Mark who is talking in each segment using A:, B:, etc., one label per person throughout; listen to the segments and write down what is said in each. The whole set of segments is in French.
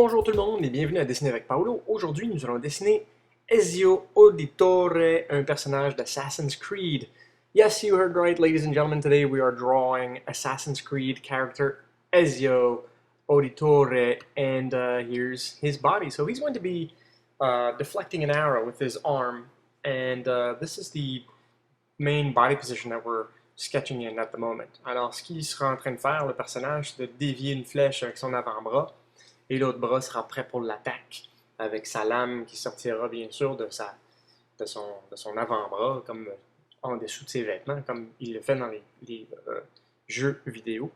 A: Bonjour tout le monde et bienvenue à Dessiner avec Paolo. Aujourd'hui, nous allons dessiner Ezio Auditore, un personnage d'Assassin's Creed. Yes, you heard right, ladies and gentlemen. Today we are drawing Assassin's Creed character Ezio Auditore, and here's his body. So he's going to be deflecting an arrow with his arm, and this is the main body position that we're sketching in at the moment. Alors, ce qu'il sera en train de faire, le personnage, c'est de dévier une flèche avec son avant-bras, et l'autre bras sera prêt pour l'attaque, avec sa lame qui sortira bien sûr de son avant-bras, comme en dessous de ses vêtements, comme il le fait dans les jeux vidéo.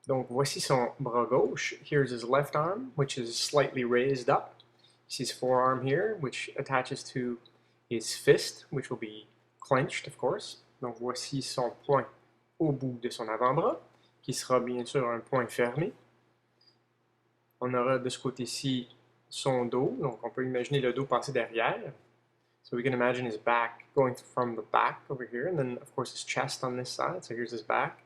A: Donc voici son bras gauche. Here's his left arm, which is slightly raised up. Here's his forearm here, which attaches to his fist, which will be clenched, of course. Donc voici son poing au bout de son avant-bras, qui sera bien sûr un poing fermé. On aura de ce côté-ci son dos, donc on peut imaginer le dos passer derrière. So we can imagine his back going from the back over here, and then of course his chest on this side, so here's his back.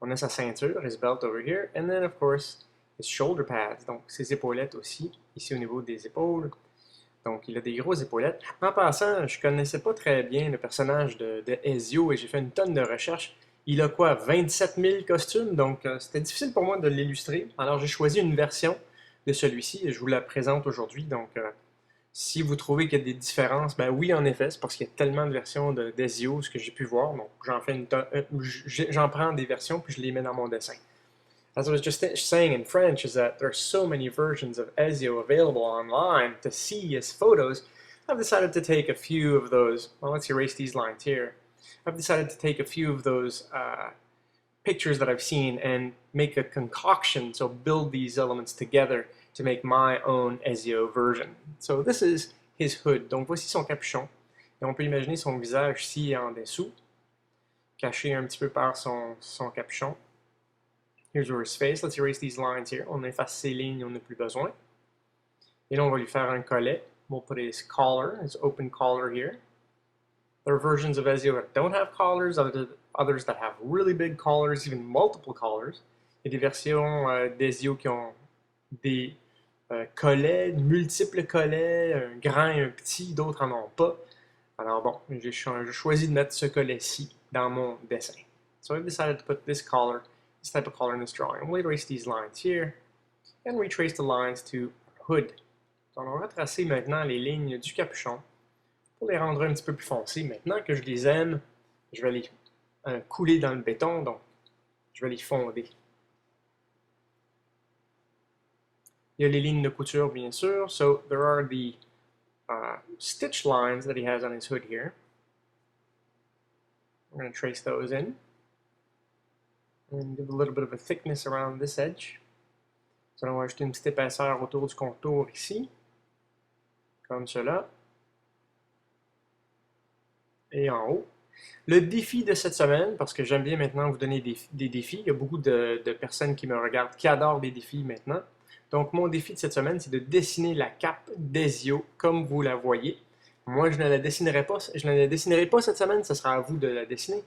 A: On a sa ceinture, his belt over here, and then of course his shoulder pads, donc ses épaulettes aussi, ici au niveau des épaules. Donc il a des grosses épaulettes. En passant, je connaissais pas très bien le personnage de Ezio et j'ai fait une tonne de recherches. Il a quoi, 27 000 costumes, donc c'était difficile pour moi de l'illustrer. Alors j'ai choisi une version de celui-ci et je vous la présente aujourd'hui. Donc si vous trouvez qu'il y a des différences, ben oui en effet, c'est parce qu'il y a tellement de versions d'Ezio, ce que j'ai pu voir. Donc j'en prends des versions puis je les mets dans mon dessin. As I was just saying in French, is that there are so many versions of Ezio available online to see as photos. I've decided to take a few of those. Well, let's erase these lines here. I've decided to take a few of those pictures that I've seen and make a concoction, so build these elements together to make my own Ezio version. So this is his hood. Donc voici son capuchon. Et on peut imaginer son visage ici en dessous, caché un petit peu par son capuchon. Here's where his face. Let's erase these lines here. On efface ces lignes, on n'a plus besoin. Et là, on va lui faire un collet. We'll put his collar, his open collar here. There are versions of Ezio that don't have collars, others that have really big collars, even multiple collars. Il y a des versions d'Ezio qui ont des collets, multiples collets, un grand et un petit, d'autres en ont pas. Alors bon, j'ai choisi de mettre ce collet-ci dans mon dessin. So I've decided to put this collar, this type of collar in this drawing. We'll erase these lines here and retrace the lines to hood. Donc on va tracer maintenant les lignes du capuchon pour les rendre un petit peu plus foncées. Maintenant que je les aime, je vais les couler dans le béton, donc je vais les fonder. Il y a les lignes de couture, bien sûr. So there are the stitch lines that he has on his hood here. I'm going to trace those in and give a little bit of a thickness around this edge. So on va ajouter une petite épaisseur autour du contour ici, comme cela. Et en haut. Le défi de cette semaine, parce que j'aime bien maintenant vous donner des défis, il y a beaucoup de personnes qui me regardent qui adorent des défis maintenant. Donc mon défi de cette semaine, c'est de dessiner la cape d'Ezio comme vous la voyez. Moi, je ne la dessinerai pas cette semaine, ce sera à vous de la dessiner.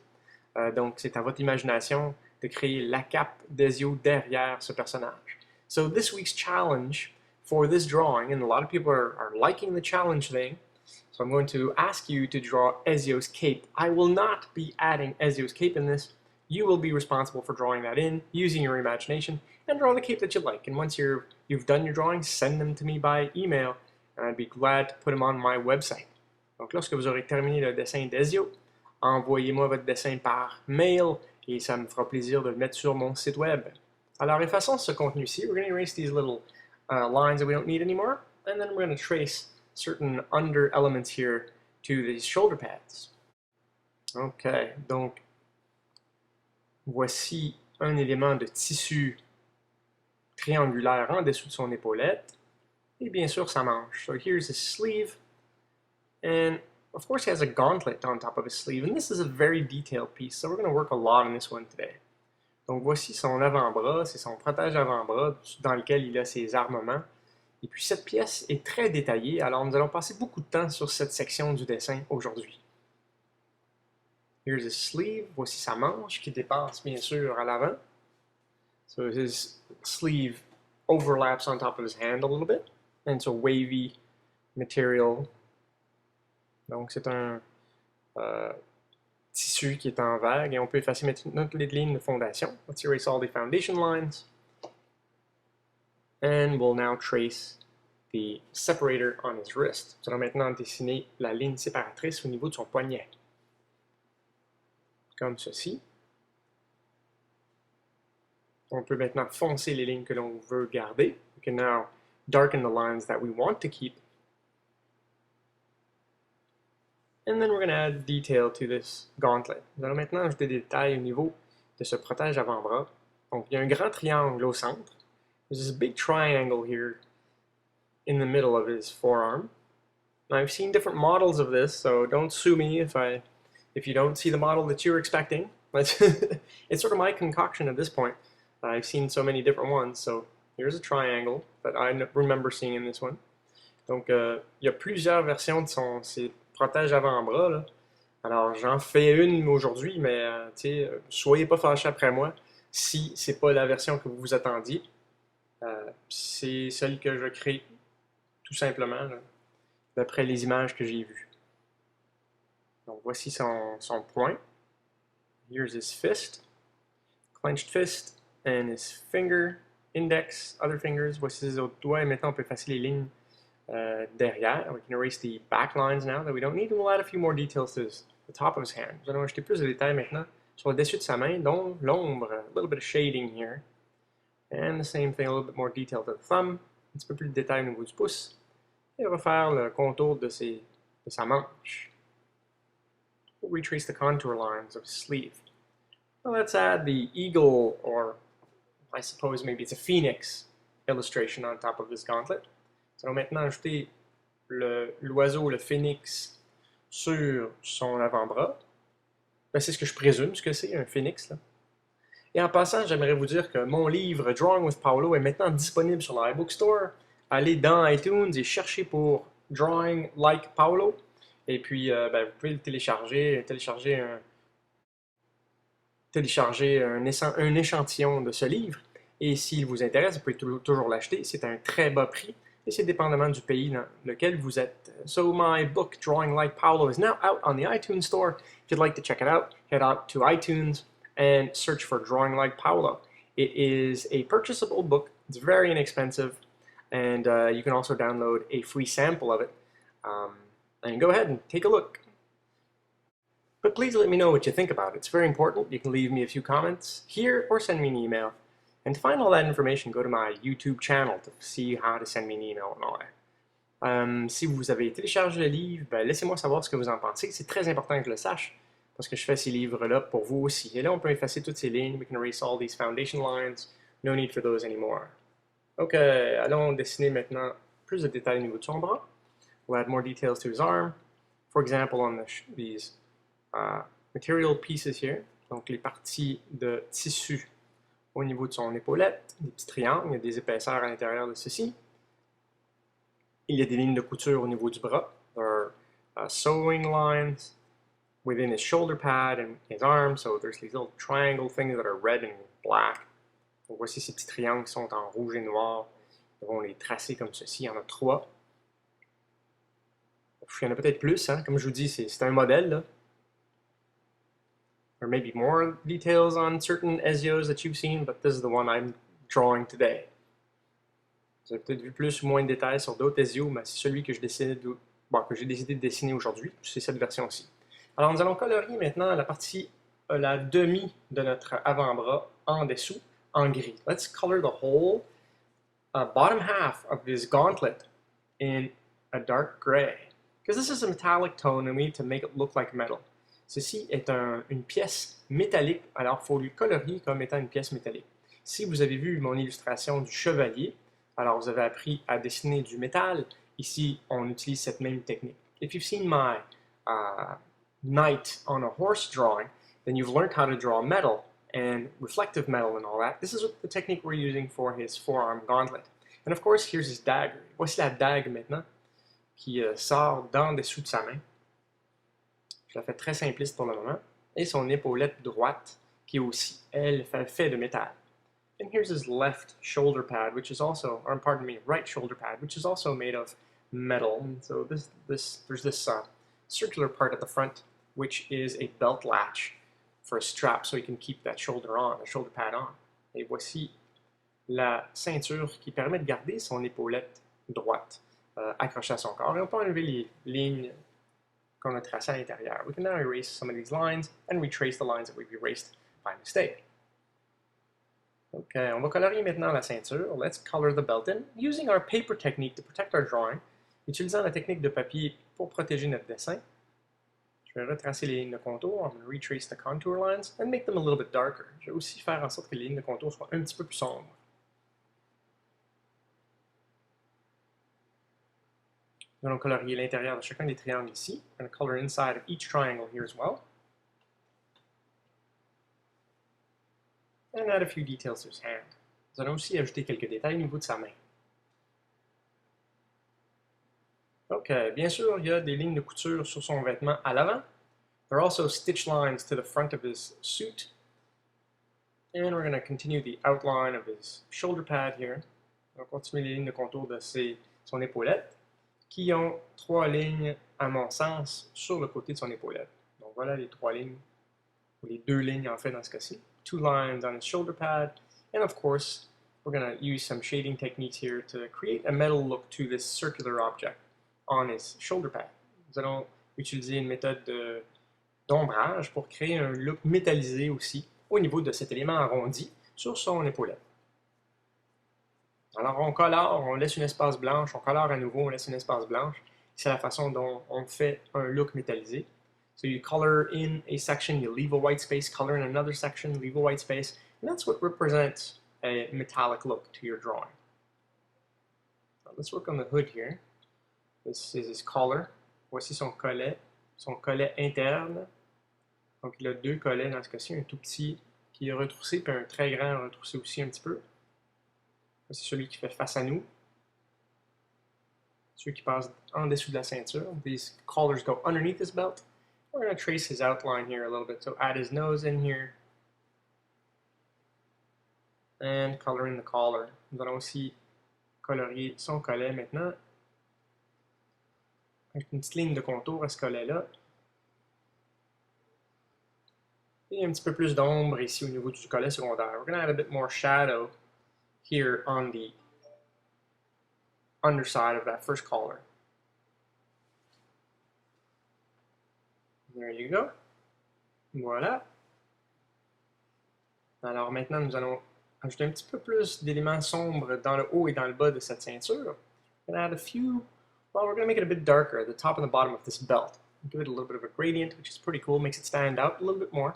A: Donc c'est à votre imagination de créer la cape d'Ezio derrière ce personnage. So this week's challenge for this drawing, and a lot of people are liking the challenge thing, so I'm going to ask you to draw Ezio's cape. I will not be adding Ezio's cape in this. You will be responsible for drawing that in, using your imagination, and draw the cape that you like. And once you've done your drawings, send them to me by email, and I'd be glad to put them on my website. Donc lorsque vous aurez terminé le dessin d'Ezio, envoyez-moi votre dessin par mail, et ça me fera plaisir de le mettre sur mon site web. Alors effaçons ce contenu-ci. We're going to erase these little lines that we don't need anymore, and then we're going to trace certain under elements here to these shoulder pads. Ok, donc voici un élément de tissu triangulaire en dessous de son épaulette, et bien sûr sa manche. So here's his sleeve, and of course he has a gauntlet on top of his sleeve, and this is a very detailed piece, so we're going to work a lot on this one today. Donc voici son avant-bras, c'est son protège avant-bras dans lequel il a ses armements. Et puis cette pièce est très détaillée, alors nous allons passer beaucoup de temps sur cette section du dessin aujourd'hui. Here's his sleeve, voici sa manche qui dépasse bien sûr à l'avant. So his sleeve overlaps on top of his hand a little bit. And it's a wavy material. Donc c'est un tissu qui est en vague et on peut effacer maintenant toutes les lignes de fondation. Let's erase all the foundation lines. And we'll now trace the separator on his wrist. Nous allons maintenant dessiner la ligne séparatrice au niveau de son poignet. Comme ceci. On peut maintenant foncer les lignes que l'on veut garder. We can now darken the lines that we want to keep. And then we're going to add detail to this gauntlet. Nous allons maintenant ajouter des détails au niveau de ce protège avant-bras. Donc, il y a un grand triangle au centre. There's this big triangle here in the middle of his forearm. Now, I've seen different models of this, so don't sue me if you don't see the model that you're expecting. It's sort of my concoction at this point. I've seen so many different ones, so here's a triangle that I remember seeing in this one. Donc, il y a plusieurs versions de ses protèges avant-bras, là. Alors, j'en fais une aujourd'hui, mais soyez pas fâchés après moi si c'est pas la version que vous vous attendiez. C'est celle que je crée tout simplement d'après les images que j'ai vues. Donc voici son poing. Here's his fist, clenched fist, and his finger, index, other fingers. Voici ses autres doigts. Et maintenant on peut effacer les lignes derrière. We can erase the back lines now that we don't need. And we'll add a few more details to the top of his hand. Nous allons ajouter plus de détails maintenant sur le dessus de sa main, dont l'ombre, a little bit of shading here. And the same thing, a little bit more detail to the thumb, un petit peu plus de détails au niveau du pouce, et refaire le contour de sa manche. We'll retrace the contour lines of his sleeve. Now let's add the eagle, or I suppose maybe it's a phoenix illustration on top of this gauntlet. Nous allons maintenant ajouter l'oiseau, le phénix, sur son avant-bras. Ben, c'est ce que je présume ce que c'est, un phénix, là. Et en passant, j'aimerais vous dire que mon livre Drawing with Paolo est maintenant disponible sur l'iBook Store. Allez dans iTunes et cherchez pour Drawing Like Paolo. Et puis, vous pouvez le télécharger un échantillon de ce livre. Et s'il vous intéresse, vous pouvez toujours l'acheter. C'est un très bas prix et c'est dépendamment du pays dans lequel vous êtes. So my book Drawing Like Paolo is now out on the iTunes Store. If you'd like to check it out, head out to iTunes and search for Drawing Like Paolo. It is a purchasable book. It's very inexpensive, and you can also download a free sample of it. And go ahead and take a look. But please let me know what you think about it. It's very important. You can leave me a few comments here or send me an email. And to find all that information, go to my YouTube channel to see how to send me an email and all that. Si vous avez téléchargé le livre, laissez-moi savoir ce que vous en pensez. C'est très important que je le sache, parce que je fais ces livres-là pour vous aussi. Et là, on peut effacer toutes ces lignes. We can erase all these foundation lines. No need for those anymore. Donc, allons dessiner maintenant plus de détails au niveau de son bras. We'll add more details to his arm. For example, on these material pieces here, donc les parties de tissu au niveau de son épaulette, des petits triangles, il y a des épaisseurs à l'intérieur de ceci. Il y a des lignes de couture au niveau du bras. There are sewing lines within his shoulder pad and his arm, so there's these little triangle things that are red and black. Donc voici ces petits triangles qui sont en rouge et noir. Nous allons les tracer comme ceci, il y en a 3. Il y en a peut-être plus, hein? Comme je vous dis, c'est un modèle, là. There may be more details on certain Ezios that you've seen, but this is the one I'm drawing today. Vous avez peut-être vu plus ou moins de détails sur d'autres Ezio, mais c'est celui que j'ai décidé de dessiner aujourd'hui. C'est cette version-ci. Alors, nous allons colorier maintenant la demi de notre avant-bras en dessous, en gris. Let's color the whole bottom half of this gauntlet in a dark gray. Because this is a metallic tone and we need to make it look like metal. Ceci est une pièce métallique, alors il faut le colorier comme étant une pièce métallique. Si vous avez vu mon illustration du chevalier, alors vous avez appris à dessiner du métal. Ici, on utilise cette même technique. If you've seen my knight on a horse drawing, then you've learned how to draw metal and reflective metal and all that. This is the technique we're using for his forearm gauntlet. And of course, here's his dagger. Voici la dague maintenant qui sort d'en dessous de sa main. Je la fais très simpliste pour le moment. Et son épaulette droite qui est aussi, elle, fait de métal. And here's his left shoulder pad, which is also, or pardon me, right shoulder pad, which is also made of metal. And so there's this circular part at the front, which is a belt latch for a strap, so you can keep that shoulder on, the shoulder pad on. Et voici la ceinture qui permet de garder son épaulette droite accrochée à son corps. Et on peut enlever les lignes qu'on a tracées à l'intérieur. We can now erase some of these lines and retrace the lines that we've erased by mistake. Ok, on va colorier maintenant la ceinture. Let's color the belt in using our paper technique to protect our drawing. Utilisant la technique de papier pour protéger notre dessin. Je vais retracer les lignes de contour. I'm going to retrace the contour lines and make them a little bit darker. Je vais aussi faire en sorte que les lignes de contour soient un petit peu plus sombres. Nous allons colorier l'intérieur de chacun des triangles ici. I'm going to color inside of each triangle here as well. And add a few details to his hand. Nous allons aussi ajouter quelques détails au niveau de sa main. Ok, bien sûr, il y a des lignes de couture sur son vêtement à l'avant. There are also stitch lines to the front of his suit. And we're going to continue the outline of his shoulder pad here. On va continuer les lignes de contour de son épaulette, qui ont 3 lignes, à mon sens, sur le côté de son épaulette. Donc voilà les 3 lignes, ou les 2 lignes en fait dans ce cas-ci. 2 lines on his shoulder pad, and of course, we're going to use some shading techniques here to create a metal look to this circular object on his shoulder pad. Nous allons utiliser une méthode d'ombrage pour créer un look métallisé aussi au niveau de cet élément arrondi sur son épaulette. Alors on colore, on laisse une espace blanche, on colore à nouveau, on laisse une espace blanche. C'est la façon dont on fait un look métallisé. So you color in a section, you leave a white space, color in another section, leave a white space, and that's what represents a metallic look to your drawing. Now let's work on the hood here. This is his collar. Voici son collet interne. Donc il a 2 collets dans ce cas-ci, un tout petit qui est retroussé, puis un très grand retroussé aussi un petit peu. C'est celui qui fait face à nous. Celui qui passe en dessous de la ceinture. These collars go underneath his belt. We're going to trace his outline here a little bit. So add his nose in here. And color in the collar. Nous allons aussi colorier son collet maintenant. Avec une petite ligne de contour à ce collet-là. Et un petit peu plus d'ombre ici au niveau du collet secondaire. We're going to add a bit more shadow here on the underside of that first collar. There you go. Voilà. Alors maintenant, nous allons ajouter un petit peu plus d'éléments sombres dans le haut et dans le bas de cette ceinture. We're going to add a few, well, we're going to make it a bit darker at the top and the bottom of this belt. Give it a little bit of a gradient, which is pretty cool, makes it stand out a little bit more.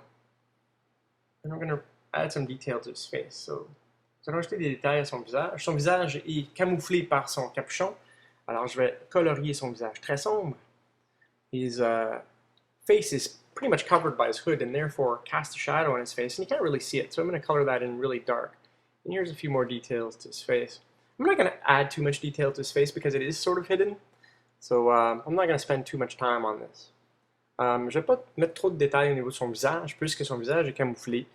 A: And we're going to add some detail to his face. So, nous allons ajouter des détails à son visage. Son visage est camouflé par son capuchon. Alors, je vais colorier son visage très sombre. His face is pretty much covered by his hood and therefore casts a shadow on his face, and you can't really see it. So I'm going to color that in really dark. And here's a few more details to his face. I'm not going to add too much detail to his face because it is sort of hidden. So I'm not going to spend too much time on this. Je ne vais pas mettre trop de détails au niveau de son visage, puisque son visage est camouflé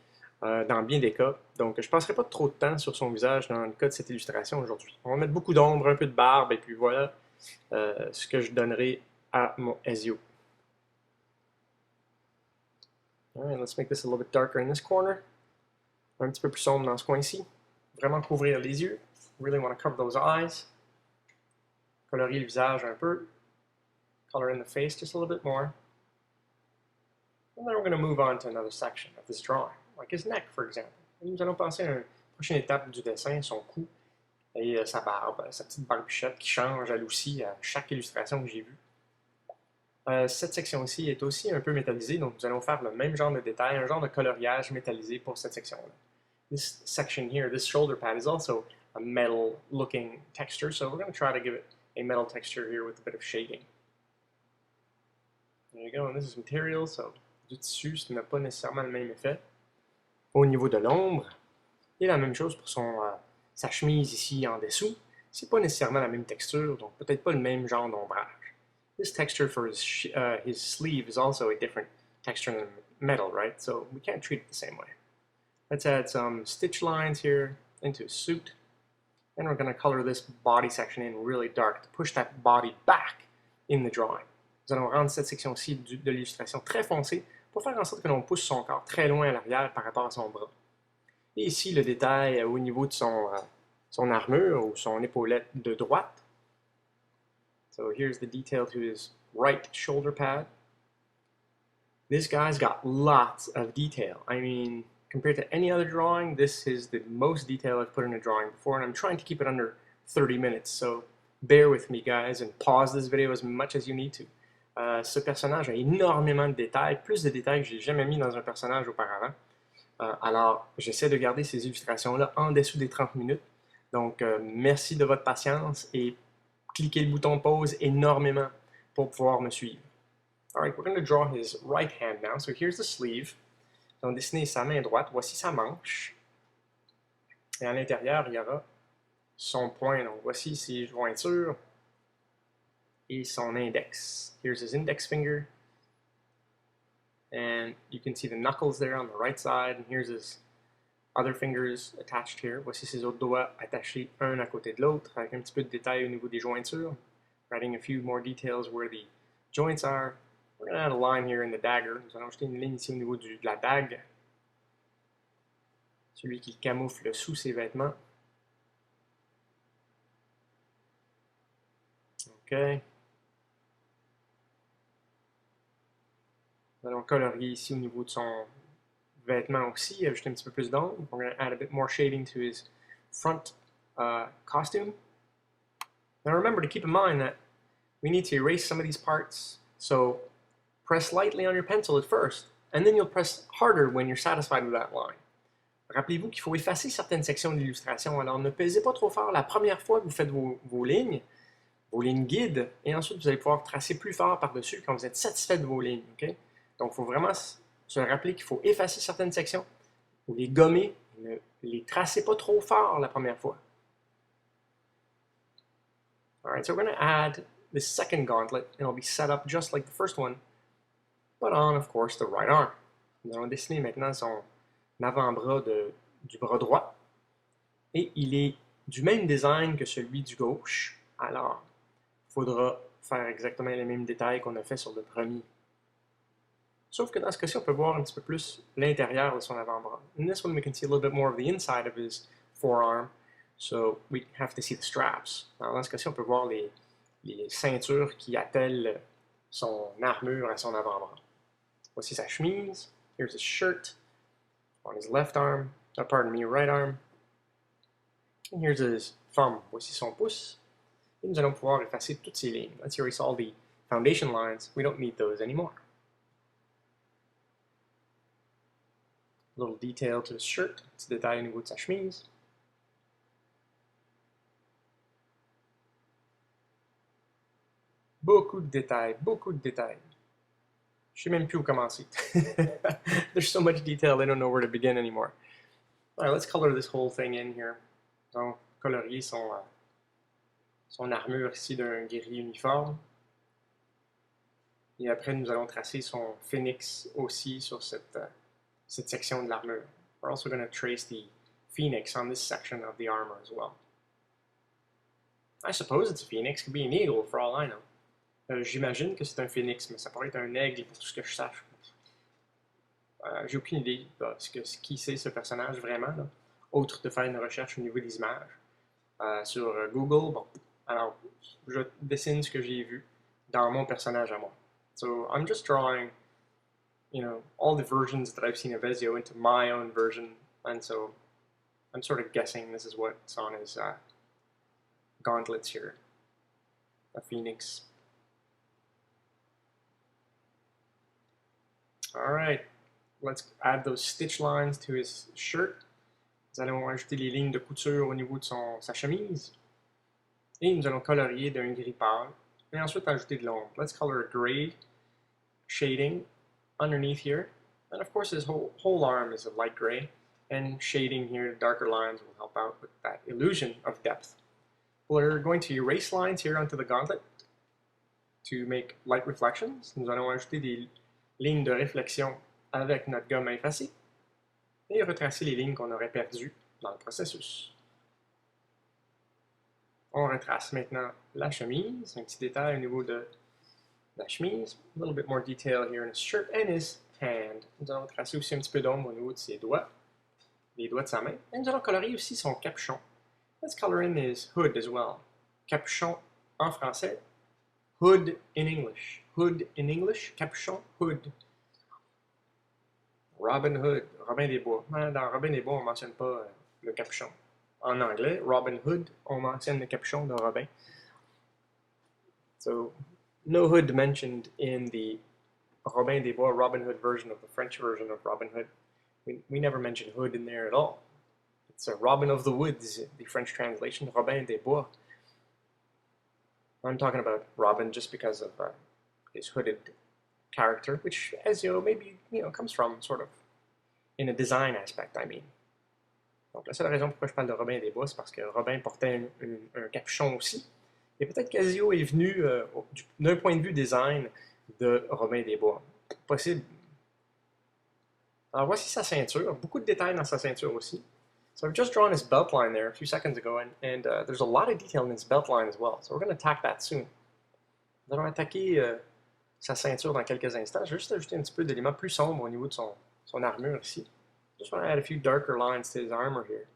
A: dans bien des cas. Donc je ne passerai pas trop de temps sur son visage dans le cas de cette illustration aujourd'hui. On va mettre beaucoup d'ombre, un peu de barbe, et puis voilà ce que je donnerai à mon Ezio. Alright, let's make this a little bit darker in this corner. Un petit peu plus sombre dans ce coin-ci. Vraiment couvrir les yeux. Really want to cover those eyes. Colorier le visage un peu. Color in the face just a little bit more. And then we're going to move on to another section of this drawing, like his neck, for example. Et nous allons passer à une prochaine étape du dessin, son cou et sa barbe, sa petite barbichette qui change elle aussi à chaque illustration que j'ai vue. Cette section-ci est aussi un peu métallisée, donc nous allons faire le même genre de détail, un genre de coloriage métallisé pour cette section-là. This section here, this shoulder pad, is also a metal-looking texture, so we're going to try to give it a metal texture here with a bit of shading. There you go, and this is material, so du tissu, ça n'a pas nécessairement le même effet. Au niveau de l'ombre, et la même chose pour sa chemise ici en dessous, c'est pas nécessairement la même texture, donc peut-être pas le même genre d'ombrage. This texture for his sleeve is also a different texture than metal, right? So we can't treat it the same way. Let's add some stitch lines here into his suit. And we're going to color this body section in really dark to push that body back in the drawing. Nous allons rendre cette section-ci de l'illustration très foncée pour faire en sorte que l'on pousse son corps très loin à l'arrière par rapport à son bras. Et ici, le détail au niveau de son armure ou son épaulette de droite. So here's the detail to his right shoulder pad. This guy's got lots of detail. I mean, compared to any other drawing, this is the most detail I've put in a drawing before, and I'm trying to keep it under 30 minutes, so bear with me, guys, and pause this video as much as you need to. Ce personnage a énormément de détails, plus de détails que j'ai jamais mis dans un personnage auparavant. Alors, j'essaie de garder ces illustrations-là en dessous des 30 minutes. Donc, merci de votre patience et cliquez le bouton pause énormément pour pouvoir me suivre. Alright, we're going to draw his right hand now. So here's the sleeve. On va dessiner sa main droite. Voici sa manche. Et à l'intérieur, il y aura son poing. Donc voici ses jointures et son index. Here's his index finger. And you can see the knuckles there on the right side. And here's his other fingers attached here. Voici ses autres doigts attachés un à côté de l'autre avec un petit peu de détail au niveau des jointures. Writing a few more details where the joints are. We're going to add a line here in the dagger. Nous allons ajouter une ligne ici au niveau de la dague. Celui qui camoufle sous ses vêtements. OK. Nous allons colorier ici au niveau de son vêtement aussi, ajouter un petit peu plus d'ombre. We're going to add a bit more shading to his front costume. Now remember to keep in mind that we need to erase some of these parts. So press lightly on your pencil at first, and then you'll press harder when you're satisfied with that line. Rappelez-vous qu'il faut effacer certaines sections de l'illustration, alors ne pesez pas trop fort la première fois que vous faites vos lignes guides, et ensuite vous allez pouvoir tracer plus fort par-dessus quand vous êtes satisfait de vos lignes. Okay? Donc il faut vraiment se rappeler qu'il faut effacer certaines sections, ou les gommer, ne les tracez pas trop fort la première fois. Alright, so we're going to add this second gauntlet, and it'll be set up just like the first one, but on, of course, the right arm. Nous allons dessiner maintenant son avant-bras du bras droit. Et il est du même design que celui du gauche. Alors, il faudra faire exactement les mêmes détails qu'on a fait sur le premier. Sauf que dans ce cas-ci, on peut voir un petit peu plus l'intérieur de son avant-bras. In this one, we can see a little bit more of the inside of his forearm, so we have to see the straps. Alors, dans ce cas-ci, on peut voir les ceintures qui attellent son armure à son avant-bras. Voici sa chemise. Here's his shirt on his left arm, pardon me, right arm. And here's his thumb. Voici son pouce. Et nous allons pouvoir effacer toutes ces lignes. Let's erase all the foundation lines. We don't need those anymore. A little detail to his shirt. Petit détail au niveau de sa chemise. Beaucoup de détails, beaucoup de détails. Je sais même plus où commencer. There's so much detail, I don't know where to begin anymore. Alright, let's color this whole thing in here. Donc, colorier son armure ici d'un guerrier uniforme. Et après, nous allons tracer son phénix aussi sur cette section de l'armure. We're also going to trace the phoenix on this section of the armor as well. I suppose it's a phoenix, it could be an eagle for all I know. J'imagine que c'est un phénix, mais ça pourrait être un aigle pour tout ce que je sache. J'ai aucune idée de qui c'est ce personnage vraiment, là, autre de faire une recherche au niveau des images. Sur Google, bon, alors je dessine ce que j'ai vu dans mon personnage à moi. So I'm just drawing, you know, all the versions that I've seen of Ezio into my own version, and so I'm sort of guessing this is what's on his gauntlets here. A phoenix. Alright, let's add those stitch lines to his shirt. Nous allons ajouter les lignes de couture au niveau de sa chemise. Et nous allons colorier d'un gris pâle. Et ensuite ajouter de l'ombre. Let's color a gray shading underneath here. And of course his whole arm is a light gray. And shading here, darker lines will help out with that illusion of depth. We're going to erase lines here onto the gauntlet to make light reflections. Nous allons ajouter des lignes de réflexion avec notre gomme effacée. et retracer les lignes qu'on aurait perdues dans le processus. On retrace maintenant la chemise, un petit détail au niveau de la chemise, a little bit more detail here in his shirt and his hand. Nous allons tracer aussi un petit peu d'ombre au niveau de ses doigts, les doigts de sa main, et nous allons colorer aussi son capuchon. Let's color in his hood as well. Capuchon en français, hood in English. Hood in English, capuchon, hood. Robin Hood, Robin des Bois. Dans Robin des Bois, on ne mentionne pas le capuchon. En anglais, Robin Hood, on mentionne le capuchon de Robin. So, no hood mentioned in the Robin des Bois, Robin Hood version of the French version of Robin Hood. We never mention hood in there at all. It's a Robin of the Woods, the French translation, Robin des Bois. I'm talking about Robin just because of his hooded character, which Ezio maybe comes from sort of in a design aspect, I mean. Donc la seule raison pourquoi je parle de Robin des Bois, c'est parce que Robin portait un capuchon aussi. Et peut-être qu'Ezio est venu d'un point de vue design de Robin des Bois. Possible. Alors voici sa ceinture. Beaucoup de détails dans sa ceinture aussi. So I've just drawn his belt line there a few seconds ago, and there's a lot of detail in his belt line as well. So we're going to attack that soon. Nous allons attaquer sa ceinture dans quelques instants. Je vais juste ajouter un petit peu d'éléments plus sombres au niveau de son armure ici. Just want to add a few darker lines to his armor here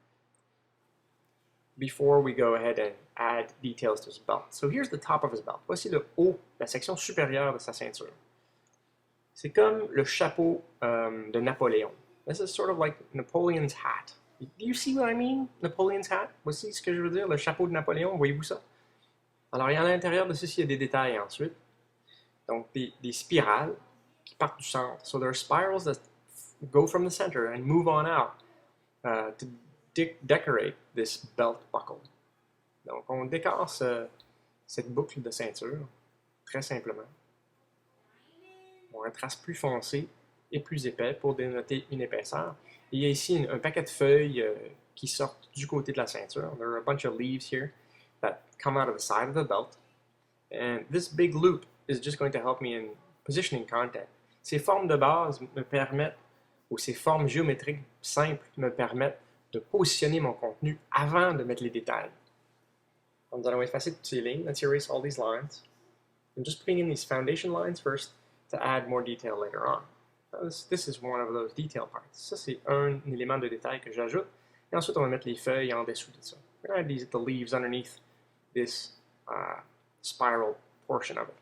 A: before we go ahead and add details to his belt. So here's the top of his belt. Voici le haut, la section supérieure de sa ceinture. C'est comme le chapeau de Napoléon. This is sort of like Napoleon's hat. Do you see what I mean? Napoleon's hat? Voici ce que je veux dire, le chapeau de Napoléon. Voyez-vous ça? Alors, il y a à l'intérieur de ceci, il y a des détails ensuite. Donc, des spirales qui partent du centre. So there are spirals that go from the center and move on out to decorate this belt buckle. Donc, on décore cette boucle de ceinture, très simplement. On retrace plus foncé et plus épais pour dénoter une épaisseur. Et il y a ici un paquet de feuilles qui sortent du côté de la ceinture. There are a bunch of leaves here that come out of the side of the belt. And this big loop is just going to help me in positioning content. Ces formes de base me permettent, ou ces formes géométriques simples me permettent de positionner mon contenu avant de mettre les détails. Donc, nous allons effacer toutes ces lignes. Let's erase all these lines. I'm just putting in these foundation lines first to add more detail later on. This is one of those detail parts. Ça, c'est un élément de détail que j'ajoute. Et ensuite, on va mettre les feuilles en dessous de ça. We're going to add the leaves underneath this spiral portion of it.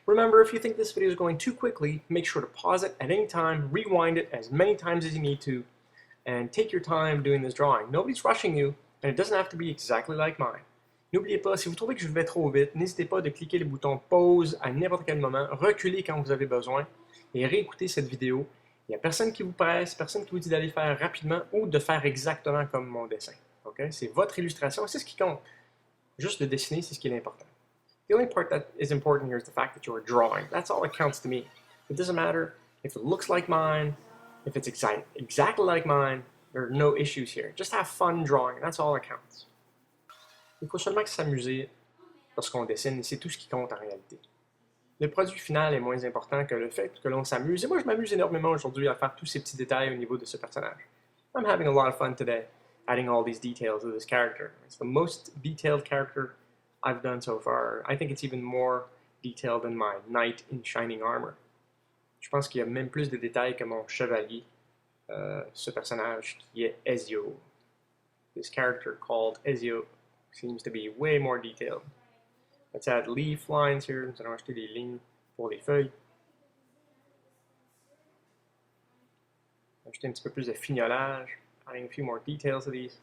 A: Remember, if you think this video is going too quickly, make sure to pause it at any time, rewind it as many times as you need to, and take your time doing this drawing. Nobody's rushing you, and it doesn't have to be exactly like mine. N'oubliez pas, si vous trouvez que je vais trop vite, n'hésitez pas de cliquer le bouton pause à n'importe quel moment, reculez quand vous avez besoin, et réécoutez cette vidéo. Il n'y a personne qui vous presse, personne qui vous dit d'aller faire rapidement ou de faire exactement comme mon dessin. Okay? C'est votre illustration, c'est ce qui compte. Juste de dessiner, c'est ce qui est important. The only part that is important here is the fact that you are drawing. That's all that counts to me. It doesn't matter if it looks like mine, if it's exactly like mine, there are no issues here. Just have fun drawing, that's all that counts. Il faut seulement s'amuser lorsqu'on dessine, et c'est tout ce qui compte en réalité. Le produit final est moins important que le fait que l'on s'amuse. Et moi, je m'amuse énormément aujourd'hui à faire tous ces petits détails au niveau de ce personnage. I'm having a lot of fun today, adding all these details to this character. It's the most detailed character I've done so far. I think it's even more detailed than my knight in shining armor. Je pense qu'il y a même plus de détails que mon chevalier, ce personnage qui est Ezio. This character called Ezio seems to be way more detailed. Let's add leaf lines here. Nous allons ajouter des lignes pour les feuilles. Ajouter un petit peu plus de fignolage. Adding a few more details to these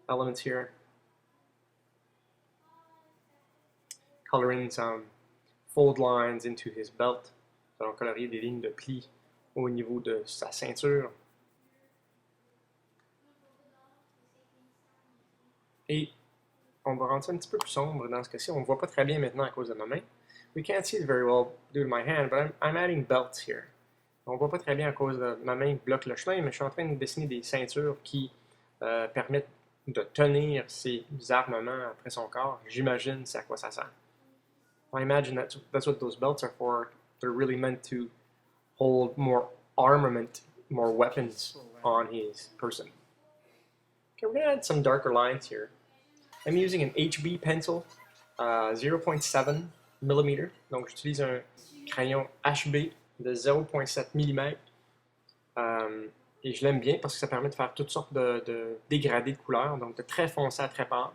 A: elements here. Color in some fold lines into his belt. Nous allons colorier des lignes de plis au niveau de sa ceinture. Et on va rendre ça un petit peu plus sombre dans ce cas-ci. On ne voit pas très bien maintenant à cause de ma main. We can't see it very well due to my hand, but I'm adding belts here. On ne voit pas très bien à cause de ma main qui bloque le chemin, mais je suis en train de dessiner des ceintures qui permettent de tenir ses armements après son corps. J'imagine c'est à quoi ça sert. I imagine that's what those belts are for. They're really meant to hold more armament more weapons on his person. Okay, we're going to add some darker lines here. I'm using an HB pencil, 0.7 mm. Donc j'utilise un crayon HB de 0.7 mm. Et je l'aime bien parce que ça permet de faire toutes sortes de dégradés de couleurs, donc de très foncé à très pâle.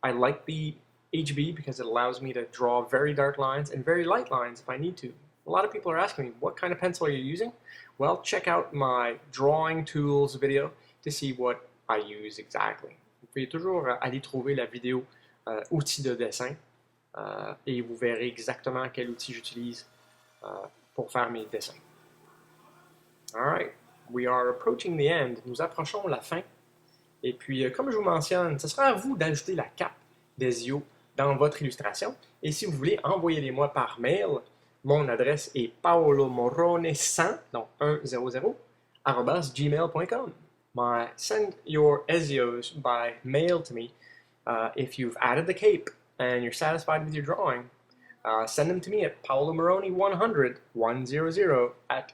A: I like the HB because it allows me to draw very dark lines and very light lines if I need to. A lot of people are asking me, what kind of pencil are you using? Well, check out my drawing tools video to see what I use exactly. Vous pouvez toujours aller trouver la vidéo outils de dessin et vous verrez exactement quel outil j'utilise pour faire mes dessins. Alright, we are approaching the end. Nous approchons la fin. Et puis, comme je vous mentionne, ce sera à vous d'ajouter la cape d'Ezio dans votre illustration. Et si vous voulez, envoyez-les-moi par mail. Mon adresse est paolomorone100, donc 100, @gmail.com. Send your Ezios by mail to me. If you've added the cape and you're satisfied with your drawing, send them to me at paolomorone100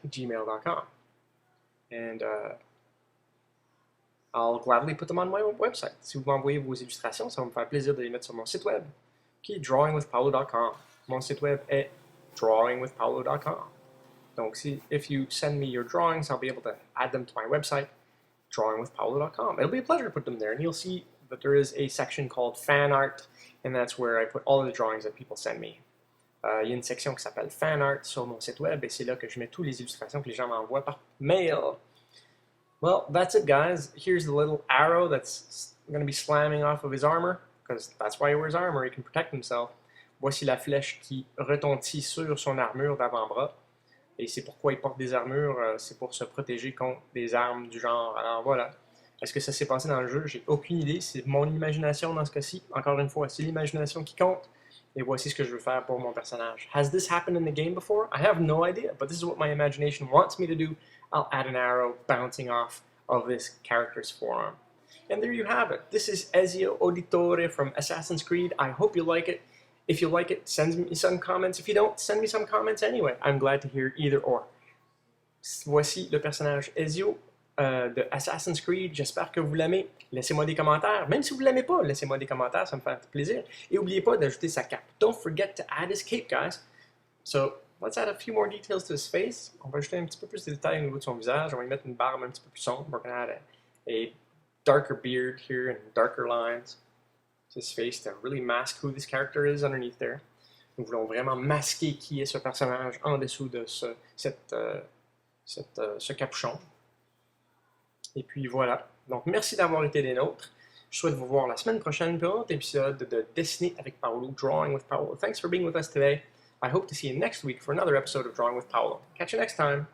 A: @gmail.com. And I'll gladly put them on my website. Si vous m'envoyez vos illustrations, ça va me faire plaisir de les mettre sur mon site web, qui est drawingwithpaolo.com. Mon site web est drawingwithpaolo.com. Donc, if you send me your drawings, I'll be able to add them to my website, drawingwithpaolo.com. It'll be a pleasure to put them there, and you'll see that there is a section called Fan Art, and that's where I put all of the drawings that people send me. Il y a une section qui s'appelle Fan Art sur mon site web, et c'est là que je mets toutes les illustrations que les gens m'envoient par mail. Well, that's it, guys. Here's the little arrow that's going to be slamming off of his armor, because that's why he wears armor, he can protect himself. Voici la flèche qui retentit sur son armure d'avant-bras. Et c'est pourquoi il porte des armures, c'est pour se protéger contre des armes du genre. Alors voilà. Est-ce que ça s'est passé dans le jeu? J'ai aucune idée. C'est mon imagination dans ce cas-ci. Encore une fois, c'est l'imagination qui compte. Et voici ce que je veux faire pour mon personnage. Has this happened in the game before? I have no idea, but this is what my imagination wants me to do. I'll add an arrow bouncing off of this character's forearm. And there you have it. This is Ezio Auditore from Assassin's Creed. I hope you like it. If you like it, send me some comments. If you don't, send me some comments anyway. I'm glad to hear either or. Voici le personnage Ezio de Assassin's Creed. J'espère que vous l'aimez. Laissez-moi des commentaires. Même si vous ne l'aimez pas, laissez-moi des commentaires, ça me fait plaisir. Et n'oubliez pas d'ajouter sa cape. Don't forget to add his cape, guys. So, let's add a few more details to his face. On va ajouter un petit peu plus de détails au niveau de son visage. On va y mettre une barbe un petit peu plus sombre. We're going to add a darker beard here and darker lines. His face to really mask who this character is underneath there. Nous voulons vraiment masquer qui est ce personnage en dessous de ce capuchon. Et puis voilà. Donc merci d'avoir été des nôtres. Je souhaite vous voir la semaine prochaine pour un autre épisode de Dessiner avec Paolo, Drawing with Paolo. Thanks for being with us today. I hope to see you next week for another episode of Drawing with Paolo. Catch you next time.